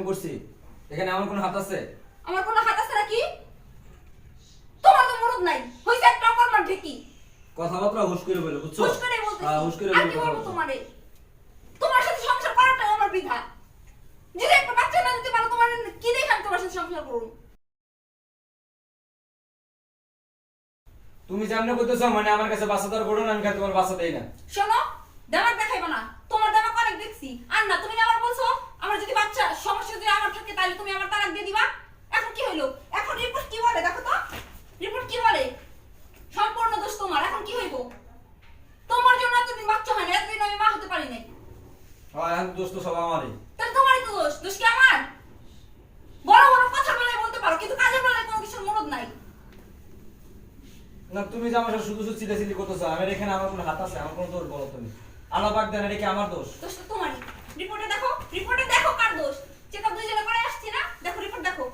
এমন করছি? এখানে আমার কোনো হাত আছে? আমার কোনো হাত আছে নাকি? তোমার তো মরদ নাই, হইছে একটা অকর্মার ঢেকি। কথাবার্তা হুশ করে বলো, বুঝছো? হুশ করে বলতেছি। হ্যাঁ, হুশ করে আর বলো কি বলবো কথাবার্তা। তোমারে? তোমার সাথে সংসার করাটাই আমার বৃথা। যদি একটা বাচ্চা না দিতে পারো, তোমার কি দেখে আমি তোমার সাথে সংসার করব? তুমি যেমন করতেছো মানে আমার কাছে বাচ্চা দেওয়ার করো না, আমি খালি তোমার বাচ্চা দেই না। শোনো, দেমাক দেখাইবা না। তোমার দেমাক অনেক দেখছি। আর না, তুমি না আমার বলছো আমার যদি বাচ্চা সমস্যা যদি আমার থাকে তাহলে তুমি আমার তালাক দিয়ে দিবা। এখন কি হইলো? এখন রিপোর্ট কি বলে দেখো তো? রিপোর্ট কি বলে? সম্পূর্ণ দোষ তোমার। এখন কি হইব? তোমার জন্য এতদিন বাচ্চা হয় না, এতদিন আমি মা হতে পারি নাই। হ্যাঁ, এখন দোষ তো সব আমারই। তাহলে তোমারই তো দোষ। দোষ কি আমার? বড় বড় কথা বলে বলতে পারো, কিন্তু কাজের বেলায় কোনো কিছুর মরদ নাই। না, তুমি যে আমার সাথে শুধু শুধু চিল্লাচিল্লি করতেছো, আমার এখানে আমার কোনো হাত আছে? আমার কোনো দোষ বলো তুমি। আল্লাহ পাক দেন, এটা কি আমার দোষ? দোষ তো তোমারই। রিপোর্টে দেখো, রিপোর্টে দেখো কার দোষ। চেকআপ দুইজনে করে আসছি না? দেখো রিপোর্ট দেখো।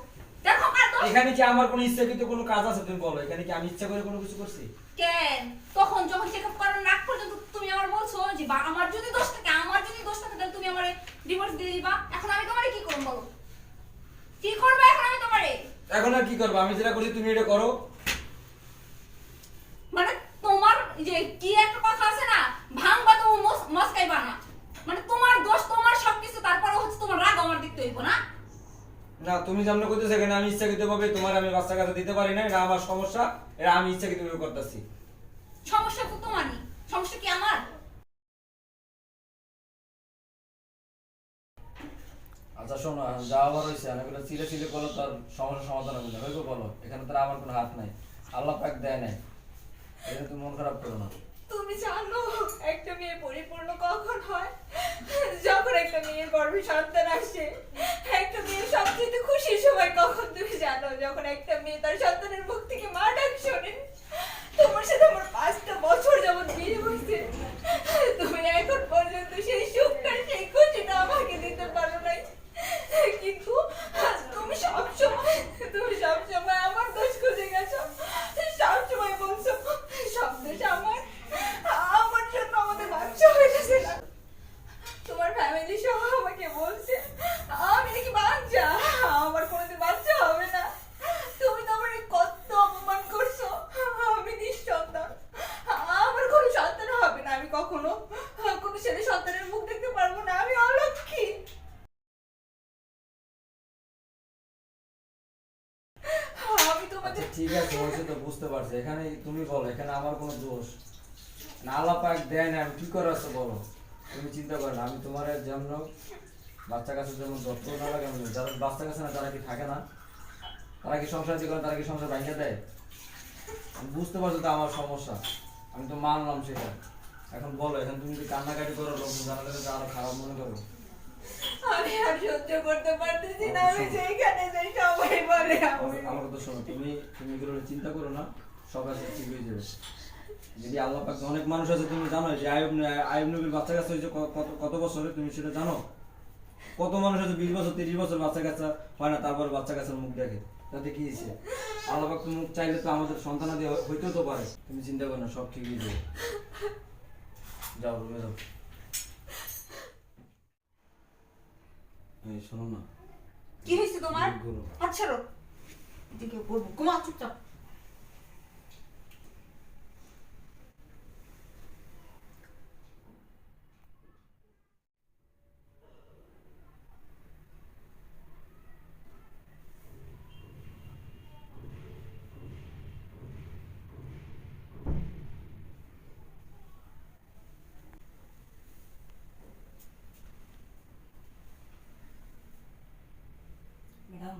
দেখো কার দোষ। এখানে কি আমার কোনো ইচ্ছাকৃত কোনো কাজ আছে তুমি বলো? এখানে কি আমি ইচ্ছা করে কোনো কিছু করছি? কেন? তখন যখন চেকআপ করার আগ পর্যন্ত তুমি আমার বলছো যে আমার যদি দোষ থাকে, আমার যদি দোষ থাকে তাহলে তুমি আমারে ডিভোর্স দিয়ে দিবা। এখন আমি তোমারে কি করব বলো? কি করবে এখন আমি তোমারে? এখন আর কি করবো? আমি যেটা করছি তুমি এটা করো। মানে তোমার যে কি একটা কথা আছে না, ভাঙবা তো মস্কাইবা না। মানে তোমার দোষ, তোমার সবকিছু, তারপরে হচ্ছে তোমার রাগ আমার দেখতে হইব না? না, তুমি যেমন করতেছো এখানে আমি ইচ্ছাকৃত ভাবে তোমার আমি বাচ্চা কাছে দিতে পারি না, এটা আমার সমস্যা, এটা আমি ইচ্ছাকৃত ভাবে করতেছি। সমস্যা তো তোমারই, সমস্যা কি আমার? আচ্ছা শোনো, যা আবার হয়েছে আমি কোনো চিলে চিলে করলে তার সমস্যার সমাধান হবে না, হইব বলো? এখানে তো আমার কোনো হাত নাই, আল্লাহ পাক দেয় নাই, এটা তুমি মন খারাপ করো না। তুমি জানো একটা মেয়ে পরিপূর্ণ কখন হয়? যখন একটা মেয়ের গর্ভে সন্তান আসে। একটা মেয়ের সবচেয়ে খুশির সময় কখন তুমি জানো? যখন একটা মেয়ে তার সন্তানের মুখ থেকে মা ডাক শোনে। তোমার সাথে আমার 5টা বছর যাবত বিয়ে হয়েছে, তুমি এখন পর্যন্ত সেই সুখটা, সেই খুশিটা আমাকে দিতে পারো নাই। কিন্তু তুমি সবসময় আমার দোষ খুঁজে গেছো। সবসময় বলছো সব দোষ আমার, আমার জন্য আমাদের বাচ্চা হয়েছে না। তোমার ফ্যামিলি সহ আমাকে বলছে আমি নাকি বাচ্চা, আমার কোনোদিন বাচ্চা হবে না। তুমি তো আমার কত অপমান করছো। আমি নিঃসন্তান, আমার কোনো সন্তান হবে না। আমি কখনো কোনো ছেলে সন্তানের মুখ দেখতে পারবো না। আমি অলক্ষী। আমি তোমাদের আচ্ছা ঠিক আছে, হয়েছে তো, বুঝতে পারছি। এখানে তুমি বলো এখানে আমার কোনো দোষ না, আল্লাহ পাক দেয় না, আমি কি করে আছে বলো? তুমি চিন্তা করো না, আমি তোমার যেমন বাচ্চা কাছে যেমন যত্ন না লাগে, যারা বাচ্চা কাছে না তারা কি থাকে না? তারা কি সংসার যে করে, তারা কি সংসার ভাঙিয়ে দেয়? আমি বুঝতে পারছো তো আমার সমস্যা, আমি তো মানলাম সেটা। এখন বলো, এখন তুমি যদি কান্নাকাটি করো, লোক জানালে তো আরো খারাপ মনে করো। আমি আর সহ্য করতে পারতেছি না। আমি যেখানে যাই সবাই বলে আমি। আমার কথা শোনো, তুমি তুমি এগুলো নিয়ে চিন্তা করো না, সব আছে ঠিক হয়ে যাবে। যদি আল্লাহ পাক, অনেক মানুষ আছে তুমি জানো যে আইয়ুব নবীর বাচ্চা কাছে হয়েছে কত কত বছরে, তুমি সেটা জানো? কত মানুষ আছে 20 বছর 30 বছর বাচ্চা কাচ্চা হয় না, তারপর বাচ্চা কাচ্চার মুখ দেখে, তাতে কি হয়েছে? আল্লাহ পাক তো মুখ চাইলে তো আমাদের সন্তানাদি হইতেও তো পারে। তুমি চিন্তা করো না, সব ঠিক হয়ে যাবে। যাও রুমে যাও। এই শোনো না, কি হয়েছে তোমার? করো। আচ্ছা রো, এদিকে বলবো ঘুমা চুপচাপ। ম্যাডাম,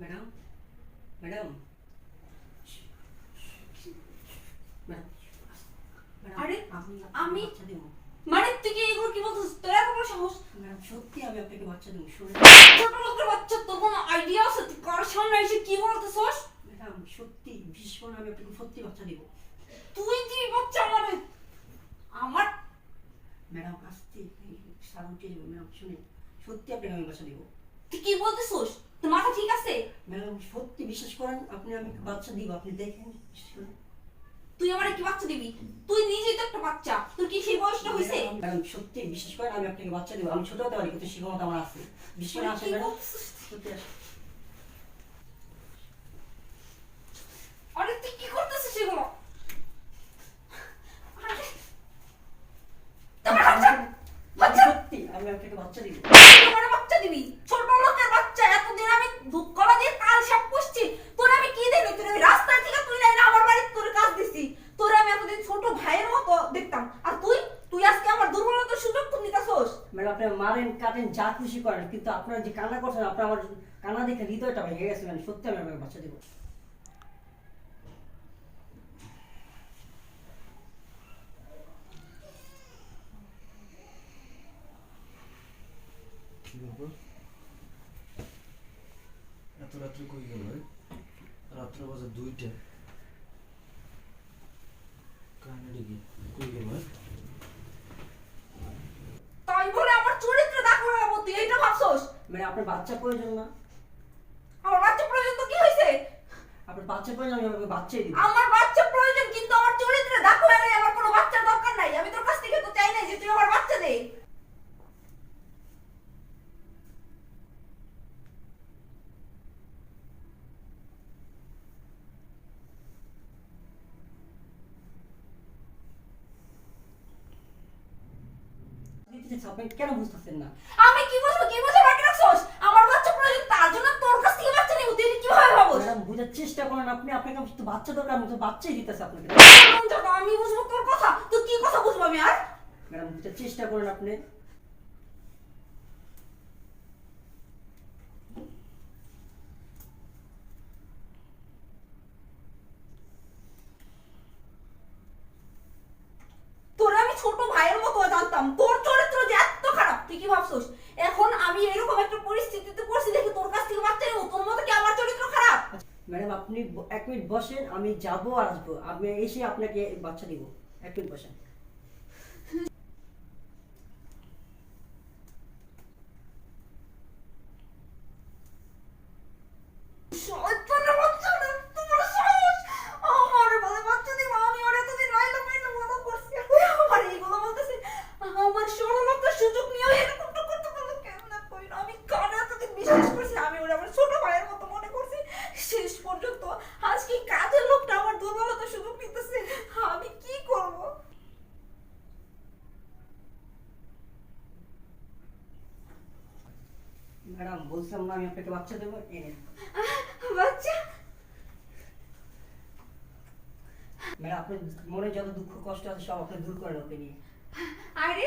ম্যাডাম, ম্যাডাম, ম্যাডাম, আরে, আমি বাচ্চা দেব। মানে তুই কি এগুলো কি বলছিস? তোর এত বড় সাহস? ম্যাডাম সত্যি আমি আপনাকে বাচ্চা দেবো, শুনে। ছোট লোকের বাচ্চা, তোর কোনো আইডিয়া আছে? তুই কার সামনে এসে কি বলতেছস? ম্যাডাম সত্যি ভীষণ, আমি আপনাকে সত্যি বাচ্চা দেবো। তুই কি বাচ্চা মানে আমার? ম্যাডাম আসতে সারা উঠে যাবে। ম্যাডাম শুনে, সত্যি আপনাকে আমি বাচ্চা দেবো। তুই কি বলতেছস? তোর মাথা ঠিক আছে? ম্যাডাম সত্যি বিশ্বাস করেন, আপনি আমি বাচ্চা দিব, আপনি দেখেন, বিশ্বাস করেন। তুই আমারে কি বাচ্চা দিবি? তুই নিজেই তো একটা বাচ্চা, তোর কি সেই বয়সটা হইছে? ম্যাডাম সত্যি বিশ্বাস করেন আমি আপনাকে বাচ্চা দেবো। আমি ছোট হতে পারি কিন্তু শিক্ষমতা আমার আছে। বিশ্বাস করেন আসেন ম্যাডাম, সত্যি আসেন। আরে তুই কি করতেছিস এগুলো? আরে, তোমার বাচ্চা, ম্যাডাম, সত্যি আমি আপনাকে বাচ্চা দিব। তুই আমারে বাচ্চা দিবি? ছোট লোকের বাচ্চা, এতদিন আমি দুধ কলা দিয়ে কাল সাপ পুষছি, তোর আমি কি দেই? তোর আমি রাস্তায় থেকে তুই নাই না আমার বাড়িতে তোর কাজ দিছি। তোর আমি এতদিন ছোট ভাইয়ের মতো দেখতাম, আর তুই তুই আজকে আমার দুর্বলতার সুযোগ তুই নিতাছস। ম্যাডাম আপনি মারেন কাটেন যা খুশি করেন কিন্তু আপনার যে কান্না করছেন আপনার আমার কান্না দেখে হৃদয়টা ভেঙে গেছে। ম্যাডাম সত্যি আমি আপনাকে বাচ্চা দেবো। কি ব্যাপার? এত রাত্রে কই গেল? রাত্রে বাজে 2টা। কাহিনীটা কি? কই গেল? তাই বলে আমার চরিত্র দাগ লাগাবো তুই এইটা ভাবছস? ম্যাডাম আপনার বাচ্চা প্রয়োজন না? আমার বাচ্চা প্রয়োজন তো কি হইছে? আপনার বাচ্চা প্রয়োজন আমি আপনাকে বাচ্চাই দিব। আমার বাচ্চা প্রয়োজন, কিন্তু আমার চরিত্রে দাগ লাগাই আমার কোনো বাচ্চার দরকার নাই। আমি তোর কাছ থেকে তো চাই নাই যে তুই আমার বাচ্চা দে। আপনি কেন বুঝতেছেন না? আমি কি বুঝবো? কি বুঝে বাকি রাখছস? আমার বাচ্চা প্রয়োজন, তার জন্য তোর কাছ থেকে বাচ্চা নিব। তুই কিভাবে ভাবস? ম্যাডাম বুঝার চেষ্টা করেন আপনি, আপনাকে তো বাচ্চা দরকার, আমি তো বাচ্চাই দিতেছি আপনাকে। আমি বুঝবো তোর কথা? তুই কি কথা বুঝবো আমি আর? ম্যাডাম বুঝার চেষ্টা করেন আপনি। তোরে আমি ছোট ভাইয়ের মতো জানতাম, তোর চরিত্র যে এত খারাপ তুই কি ভাবছস? এখন আমি এরকম একটা পরিস্থিতিতে পড়ছি দেখি তোর কাছ থেকে বাচ্চা নেব, তোর মতো কি আমার চরিত্র খারাপ? ম্যাডাম আপনি 1 মিনিট বসেন, আমি যাবো আর আসবো, আমি এসে আপনাকে বাচ্চা দিব। 1 মিনিট বসেন। শয়তানের বাচ্চা রে, তোর সাহস! আমারে বলে বাচ্চা দিব, আমি ওর এতদিন লাইলা পাইলা মনে করছি, এখন আমার এইগুলো বলতেছে। আমার সরলতার সুযোগ নিয়ে এরকমটা করতে পারলো কেমনে কইরা? আমি কানে এতদিন বিশ্বাস করছি, আমি ওর আমার ছোট ভাইয়ের মতো মনে করছি। শেষ পর্যন্ত আজকে কাজের লোকটা আমার দুর্বলতার সুযোগ নিতেছে। আমি কি করব? ম্যাডাম বলছিলাম না আমি আপনাকে বাচ্চা দেবো, এই নিন। বাচ্চা? ম্যাডাম আপনার মনে যত দুঃখ কষ্ট আছে সব আপনি দূর করেন ওকে নিয়ে। আরে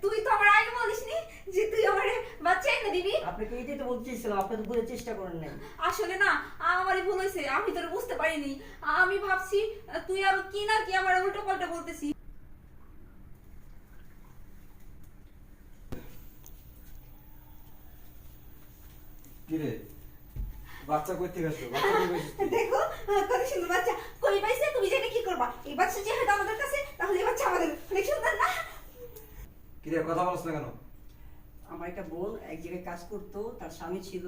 তুই তো আমার আগে বলিসনি যে তুই আমারে বাচ্চা এনে দিবি? আপনাকে এইটাই তো বলতে চেয়েছিলাম, আপনি তো বুঝার চেষ্টা করেন নাই। আসলে না, আমারই ভুল হয়েছে, আমি তোর বুঝতে পারিনি। আমি ভাবছি তুই আর কি না কি আমার উল্টো পাল্টা বলতেছি। কি রে? বাচ্চা কই থেকে আসলো? বাচ্চা কই পাইছিস তুই? দেখো কত সুন্দর বাচ্চা, কই পাইছে? তুমি যেটা কি করবা? এই বাচ্চা যেহেতু আমাদের কাছে, তাহলে এই বাচ্চা আমাদের। অনেক সুন্দর না? কি রে কথা বলছ না কেন? আমার একটা বোন এক জায়গায় কাজ করতো, তার স্বামী ছিল,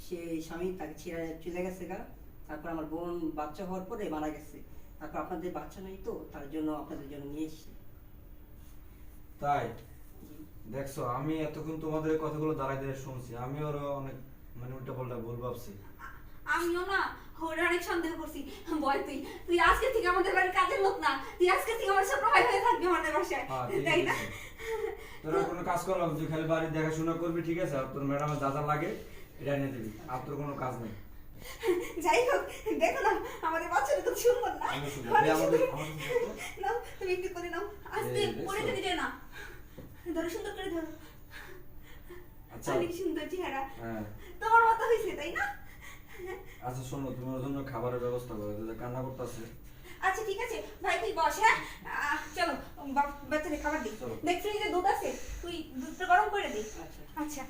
সে স্বামী তাকে ছেড়ে চলে গেছে গা। তারপর আমার বোন বাচ্চা হওয়ার পরে মারা গেছে। তারপর আপনাদের বাচ্চা নাই তো, তার জন্য আপনাদের জন্য নিয়ে এসেছি। তাই দেখছো, আমি এতক্ষণ তোমাদের এই কথাগুলো দাঁড়ায় দাঁড়ায় শুনছি, আমি ওর অনেক মানে উল্টা পাল্টা ভুল ভাবছি। আমিও না ওর অনেক সন্দেহ করছি। বল তুই, তুই আজকে থেকে আমাদের বাড়ির কাজের লোক না, তুই আজকে থেকে আমার ছোট ভাই হয়ে থাকবি আমাদের বাসায়, হ্যাঁ, ঠিক তাই না? আছে। তোরা কোনো কাজ করলাম, তুই খালি বাড়ির দেখাশোনা করবি, ঠিক আছে? আর তোর ম্যাডামের যা যা লাগে এটা এনে দিবি, আর তোর কোনো কাজ নেই। যাই হোক, দেখো না আমাদের বাচ্চাটা তো সুন্দর না? আমি সুন্দর। অনেক এই আমাদের সুন্দর। নাও, তুমি একটু করে নাও, আস্তে এই, পরে দেখছো? দিতে না, ধরো সুন্দর করে ধরো। আচ্ছা। অনেক সুন্দর চেহারা, হ্যাঁ তোমার মতো হয়েছে তাই না? আচ্ছা শোনো, তুমি ওর জন্য খাবারের ব্যবস্থা করো, যে কান্না করতেছে। আচ্ছা ঠিক আছে ভাই, তুই বস। হ্যাঁ চলো, বাচ্চাদের খাবার দিই। চলো। দেখ ফ্রিজে দুধ আছে, তুই দুধটা গরম করে দিই। আচ্ছা। আচ্ছা